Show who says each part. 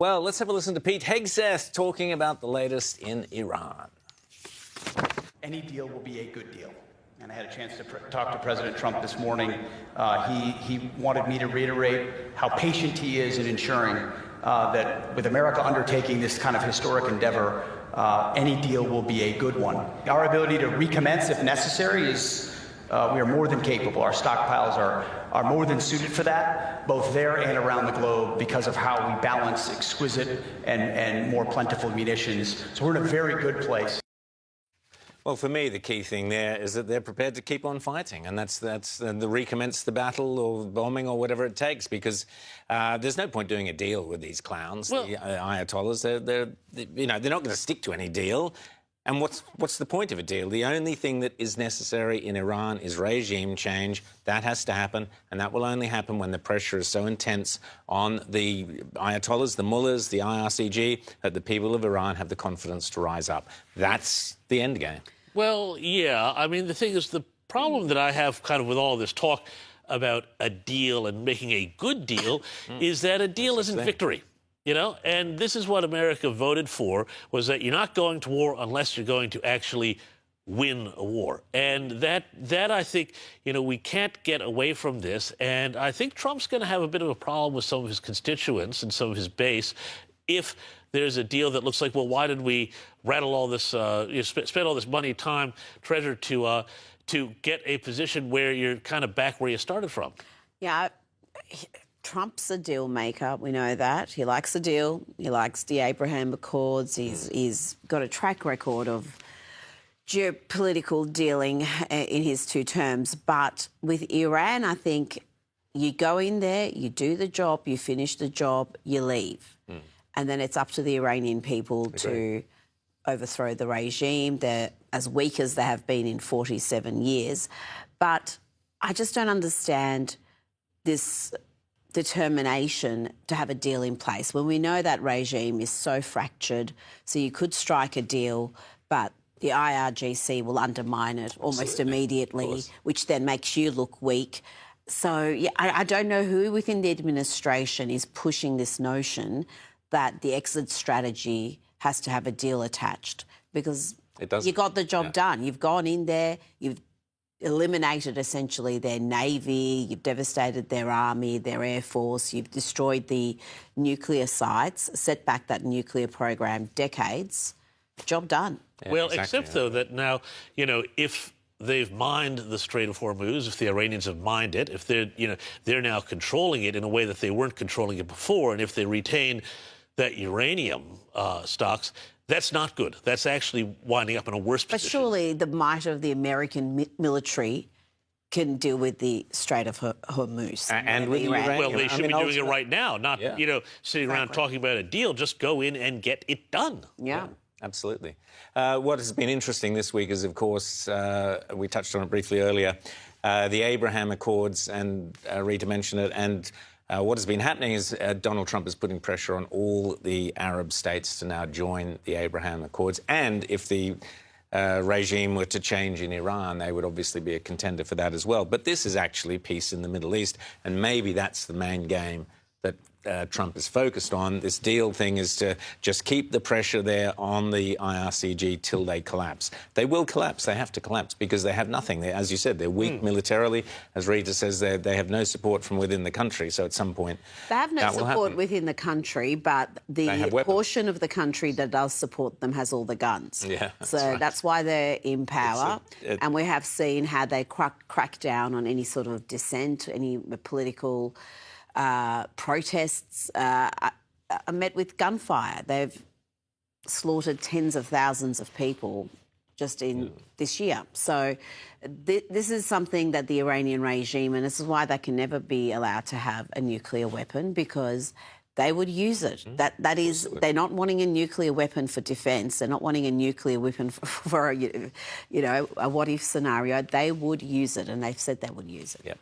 Speaker 1: Well, let's have a listen to Pete Hegseth talking about the latest in Iran.
Speaker 2: Any deal will be a good deal. And I had a chance to talk to President Trump this morning. He wanted me to reiterate how patient he is in ensuring that with America undertaking this kind of historic endeavor, any deal will be a good one. Our ability to recommence if necessary is we are more than capable. Our stockpiles are more than suited for that, both there and around the globe, because of how we balance exquisite and more plentiful munitions. So we're in a very good place.
Speaker 1: Well, for me, the key thing there is that they're prepared to keep on fighting, and that's the recommence the battle or bombing or whatever it takes, because there's no point doing a deal with these clowns, well, the Ayatollahs. They're not going to stick to any deal. And what's the point of a deal? The only thing that is necessary in Iran is regime change. That has to happen, and that will only happen when the pressure is so intense on the Ayatollahs, the mullahs, the IRCG, that the people of Iran have the confidence to rise up. That's the end game.
Speaker 3: Well, yeah. I mean, the thing is, the problem that I have kind of with all this talk about a deal and making a good deal is that a deal isn't victory. You know, and this is what America voted for, was that you're not going to war unless you're going to actually win a war. And that I think, we can't get away from this. And I think Trump's going to have a bit of a problem with some of his constituents and some of his base if there's a deal that looks like, well, why did we rattle all this, spend all this money, time, treasure to get a position where you're kind of back where you started from?
Speaker 4: Yeah. Trump's a deal maker, we know that. He likes a deal. He likes the Abraham Accords. He's got a track record of geopolitical dealing in his two terms. But with Iran, I think you go in there, you do the job, you finish the job, you leave. And then it's up to the Iranian people to overthrow the regime. They're as weak as they have been in 47 years. But I just don't understand this determination to have a deal in place when we know that regime is so fractured. So you could strike a deal, but the IRGC will undermine it almost immediately, which then makes you look weak. So yeah, I don't know who within the administration is pushing this notion that the exit strategy has to have a deal attached, because you got the job done. You've gone in there, you've eliminated essentially their navy, you've devastated their army, their air force, you've destroyed the nuclear sites, set back that nuclear program decades. Job done.
Speaker 3: Yeah, well, exactly, except though that now, if they've mined the Strait of Hormuz, if the Iranians have mined it, if they're now controlling it in a way that they weren't controlling it before, and if they retain that uranium stocks, that's not good. That's actually winding up in a worse position.
Speaker 4: But surely the might of the American military can deal with the Strait of Hormuz.
Speaker 1: And with Iran.
Speaker 3: Well, they should be doing it right now, not, sitting around talking about a deal. Just go in and get it done.
Speaker 4: Yeah.
Speaker 1: Absolutely. What has been interesting this week is, of course, we touched on it briefly earlier, the Abraham Accords, and Rita mentioned it, and what has been happening is Donald Trump is putting pressure on all the Arab states to now join the Abraham Accords. And if the regime were to change in Iran, they would obviously be a contender for that as well. But this is actually peace in the Middle East, and maybe that's the main game that Trump is focused on. This deal thing is to just keep the pressure there on the IRCG till they collapse. They will collapse. They have to collapse because they have nothing. As you said, they're weak militarily. As Rita says, they have no support from within the country. So at some point,
Speaker 4: they have no support within the country, but the portion of the country that does support them has all the guns.
Speaker 1: Yeah,
Speaker 4: that's why they're in power. And we have seen how they crack down on any sort of dissent, any political protests are met with gunfire. They've slaughtered tens of thousands of people just in this year. So this is something that the Iranian regime, and this is why they can never be allowed to have a nuclear weapon, because they would use it. That is, they're not wanting a nuclear weapon for defence. They're not wanting a nuclear weapon for a what-if scenario. They would use it, and they've said they would use it. Yep.